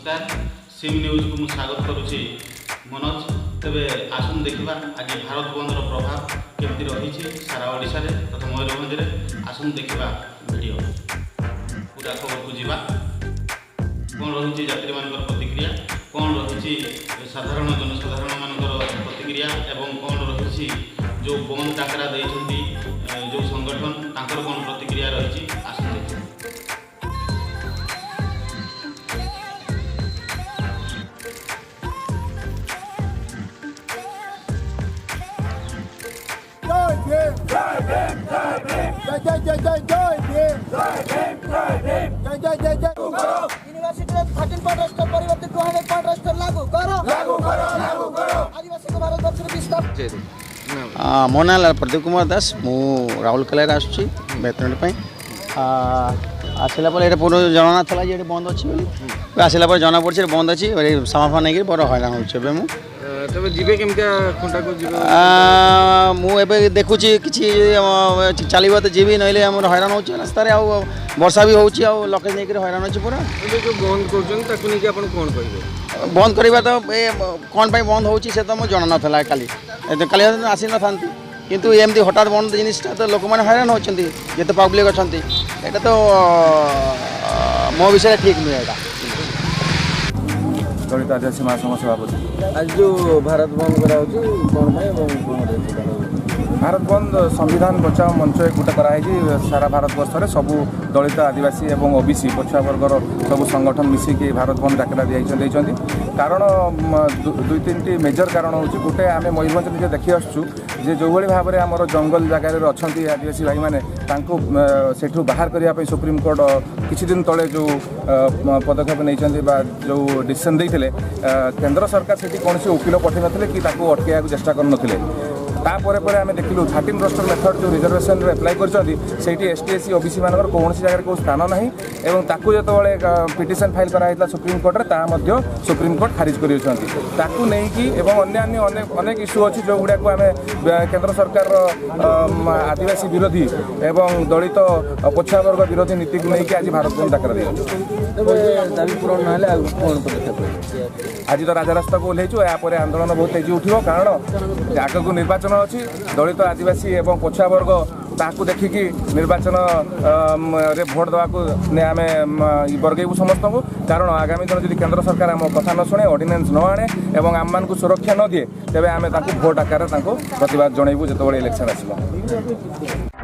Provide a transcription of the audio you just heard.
नमस्कार SIM news को मुझे स्वागत करुच्ची मनोज तेरे आसन देखा आज भारत बंदर प्रभाव केमती रही सारा ओडिशा रे तथा मयूरभंज में आसन देखा वीडियो पूरा खबर को जीवा कौन रही यात्री मान प्रतिक्रिया कौन रही साधारण जनसाधारण मान प्रतिक्रिया एवं कौन रही जो बंद डाकरा देती जो संगठन तांकर कौन प्रतिक्रिया रही आसन देखा। मो ना प्रदीप कुमार दास मु राउरकेला आसुची बेतनटी आसला ये पूरा जना था ये बंद अच्छी आसला जना पड़ी बंद अच्छी सामान नहीं बड़ हैरान हो तबे जीवे केमका खुंटा को जीवे मुझे देखुची कि चलवा तो जीवी नईले आम हैरान हो रास्त वर्षा भी हो लकेज नहीं हैरान हो पूरा जो बंद कर कौन कह बंद करवा तो कौन बंद हो तो मुझे जना ना काली आसी न था किंतु एमती हठात बंद जिनटा तो लोक मैंने हैरान होती जिते पब्लिक अच्छा यहाँ तो मो विषय ठीक नुहे यहाँ दलित आदिवासी महासंघ सभापति आज जो भारत बंद कौन भारत बंद संविधान बचाओ मंच एक गोटे कराई सारा भारत वर्ष में सबू दलित आदिवासी एवं ओबीसी पछुआ वर्गर सब संगठन मिसिकी भारत बंद डाकरा देते कारण दुई तीन मेजर कारण हूँ गोटे आम मयूरभंज निजे देखी आसुँ जे जो भाव में आमर जंगल जगार अच्छा आदिवासी भाई मैंने सेठू बाहर करने सुप्रीम कोर्ट किछि दिन तले जो पदक्षेप नहीं जो डिसीजन देते केंद्र सरकार से कौन वकिल पठे नथिले कि अटकैया चेष्टा कर तापर आम देखिलु 13 रोस्टर मेथड जो रिजर्वेशन एप्लाई कर एसटी एससी ओबीसी मान कौन जगह को स्थान ना एवं ताकू जो पिटिशन फाइल कराइला सुप्रीम कोर्ट में सुप्रीम कोर्ट खारिज कर अनेक इश्यू अच्छी जो गुड़ा को आम केंद्र सरकार आदिवासी विरोधी एवं दलित पछुआ वर्ग विरोधी नीति को लेकिन आज भारत बंद डाकरा दाबी पूरण ना कौन आज तो राजरास्ता को ओह्लैचु यापर आंदोलन बहुत तेजी उठो कारण आग को निर्वाचन अच्छी दलित आदिवासी एवं पछुआ वर्ग ताकू देखिकी निर्वाचन रे भोट देवा आम वर्गेबू समस्त को कारण आगामी दिन जब केंद्र सरकार आम कथा न शुणे ऑर्डिनेंस न आने एवं आम मान सुरक्षा न दिए तेज आम भोट आकार प्रतिवाद जनइबू जो इलेक्शन आसो।